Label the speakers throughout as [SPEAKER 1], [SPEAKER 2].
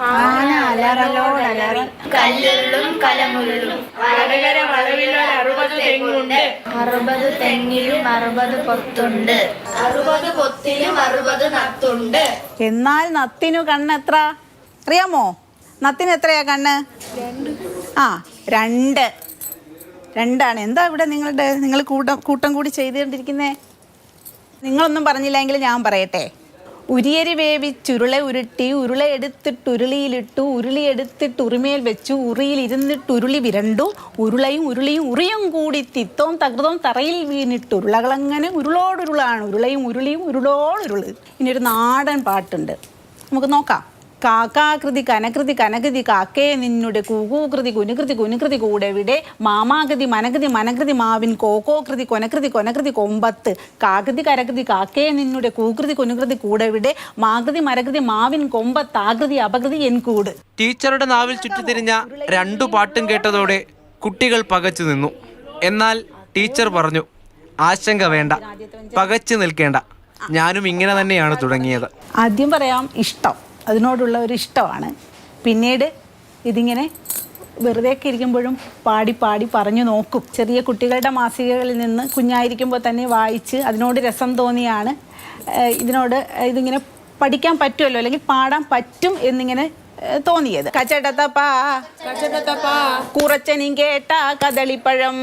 [SPEAKER 1] ആന അലറലോടലറി
[SPEAKER 2] കല്ലുരുളും കലമുരുളും
[SPEAKER 3] വടകര വളവിലൊരു 60 തെങ്ങുണ്ട്.
[SPEAKER 2] 60 തെങ്ങിലും 60 പൊത്തുണ്ട്. 60 പൊത്തിലും 60 നത്തുണ്ട്.
[SPEAKER 1] എന്നാൽ നത്തിനു കണ്ണെത്ര അറിയാമോ? നത്തിന് എത്രയാ കണ്ണ്? ആ 2. 2ആണ്. എന്താ ഇവിടെ നിങ്ങൾ കൂട്ടം കൂടി ചെയ്തുകൊണ്ടിരിക്കുന്നേ? നിങ്ങളൊന്നും പറഞ്ഞില്ലെങ്കിൽ ഞാൻ പറയട്ടെ. ഉരിയരി വേവിച്ചുരുള ഉരുട്ടി, ഉരുള എടുത്തിട്ട് ഉരുളിയിലിട്ടു, ഉരുളി എടുത്തിട്ട് ഉറിമേൽ വെച്ചു, ഉറിയിൽ ഇരുന്നിട്ട് ഉരുളി വിരണ്ടു, ഉരുളയും ഉറിയും കൂടി തിത്തവും തകൃതവും തറയിൽ വീണിട്ട് ഉരുളകളങ്ങനെ ഉരുളോടുരുളാണ്, ഉരുളയും ഉരുളോടുരുള്. ഇനി ഒരു നാടൻ പാട്ടുണ്ട്, നമുക്ക് നോക്കാം. കാക്കാകൃതി കനകൃതി കനകൃതി കാക്കേ നിന്നുടെ കൂകൂകൃതി കുനുകൃതി കൂടെവിടെ, മാമാകൃതി മനകൃതി മാവിൻ കോക്കോകൃതി കൊനകൃതി കൊമ്പത്ത്, കാകൃതി കരകൃതി കാക്കേ നിന്നുടെ കൂകൃതി കുനുകൃതി കൂടെവിടെ, മാകൃതി മാവിൻ കൊമ്പത്ത്, ആകൃതി അപകൃതി എൻ കൂട്.
[SPEAKER 4] ടീച്ചറുടെ നാവിൽ ചുറ്റിത്തിരിഞ്ഞ 2 പാട്ടും കേട്ടതോടെ കുട്ടികൾ പകച്ചു നിന്നു. എന്നാൽ ടീച്ചർ പറഞ്ഞു, ആശങ്ക വേണ്ട, പകച്ചു നിൽക്കേണ്ട, ഞാനും ഇങ്ങനെ തന്നെയാണ് തുടങ്ങിയത്.
[SPEAKER 1] ആദ്യം പറയാം ഇഷ്ടം, അതിനോടുള്ള ഒരു ഇഷ്ടമാണ്. പിന്നീട് ഇതിങ്ങനെ വെറുതെയൊക്കെ ഇരിക്കുമ്പോഴും പാടി പറഞ്ഞു നോക്കും. ചെറിയ കുട്ടികളുടെ മാസികകളിൽ നിന്ന് കുഞ്ഞായിരിക്കുമ്പോൾ തന്നെ വായിച്ച് അതിനോട് രസം തോന്നിയാണ് ഇതിങ്ങനെ പഠിക്കാൻ പറ്റുമല്ലോ, അല്ലെങ്കിൽ പാടാൻ പറ്റും എന്നിങ്ങനെ തോന്നിയത്. കച്ചടത്തപ്പാ കുറച്ചനും കേട്ട കദളിപ്പഴം,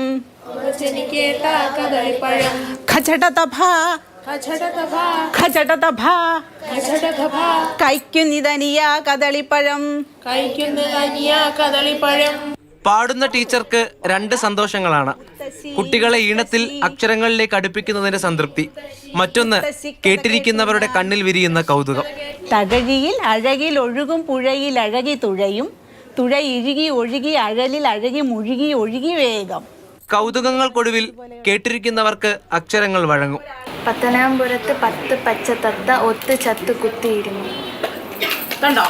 [SPEAKER 1] കൈക്കുന്നിതനിയ കദളിപ്പഴം.
[SPEAKER 4] പാടുന്ന ടീച്ചർക്ക് 2 സന്തോഷങ്ങളാണ്. കുട്ടികളെ ഈണത്തിൽ അക്ഷരങ്ങളിലേക്ക് അടുപ്പിക്കുന്നതിന്റെ സംതൃപ്തി, മറ്റൊന്ന് കേട്ടിരിക്കുന്നവരുടെ കണ്ണിൽ വിരിയുന്ന കൗതുകം.
[SPEAKER 1] തകഴിയിൽ അഴകിൽ ഒഴുകും പുഴയിൽ അഴകി തുഴയും, തുഴ ഇഴുകി ഒഴുകി അഴലിൽ അഴകി മുഴുകി ഒഴുകി വേഗം.
[SPEAKER 4] കൗതുകങ്ങൾക്കൊടുവിൽ കേട്ടിരിക്കുന്നവർക്ക് അക്ഷരങ്ങൾ വഴങ്ങും.
[SPEAKER 2] പത്തനാപുരത്ത് 10 പച്ചത്തത്ത ഒത്ത് ചത്ത് കുത്തിയിരുന്നു.
[SPEAKER 3] കണ്ടോ?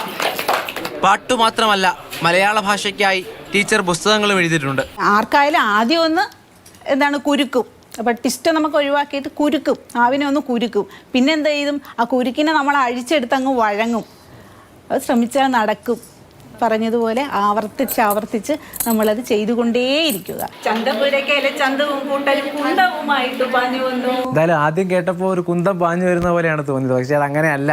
[SPEAKER 4] പാട്ടു മാത്രമല്ല, മലയാള ഭാഷയ്ക്കായി ടീച്ചർ പുസ്തകങ്ങളും എഴുതിയിട്ടുണ്ട്.
[SPEAKER 1] ആർക്കായാലും ആദ്യം ഒന്ന് കുരുക്കും. അപ്പം ടിസ്റ്റ് നമുക്ക് ഒഴിവാക്കിയിട്ട് കുരുക്കും, ആവിനെ ഒന്ന് കുരുക്കും. പിന്നെ എന്ത് ചെയ്തും ആ കുരുക്കിനെ നമ്മൾ അഴിച്ചെടുത്ത് അങ്ങ് വഴങ്ങും. അത് ശ്രമിച്ചാൽ നടക്കും. പറഞ്ഞതുപോലെ ആവർത്തിച്ച് നമ്മളത് ചെയ്തുകൊണ്ടേയിരിക്കുക. ചന്തപുരക്കയിലെ ചന്തവും കൂട്ടലും കുന്തവുമായിട്ട് പാഞ്ഞു വന്നു.
[SPEAKER 5] എന്തായാലും ആദ്യം കേട്ടപ്പോൾ ഒരു കുന്തം പാഞ്ഞു വരുന്ന പോലെയാണ് തോന്നിയത്. പക്ഷേ അതങ്ങനെയല്ല,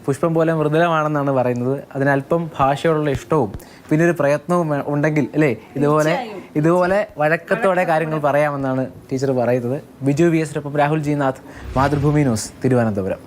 [SPEAKER 5] പുഷ്പം പോലെ മൃദുലമാണെന്നാണ് പറയുന്നത്. അതിനല്പം ഭാഷയോടുള്ള ഇഷ്ടവും പിന്നെ ഒരു പ്രയത്നവും ഉണ്ടെങ്കിൽ അല്ലേ ഇതുപോലെ വഴക്കത്തോടെ കാര്യങ്ങൾ പറയാമെന്നാണ് ടീച്ചർ പറയുന്നത്. Biju VS Rahul G Nath, Mathrubhumi news, Thiruvananthapuram.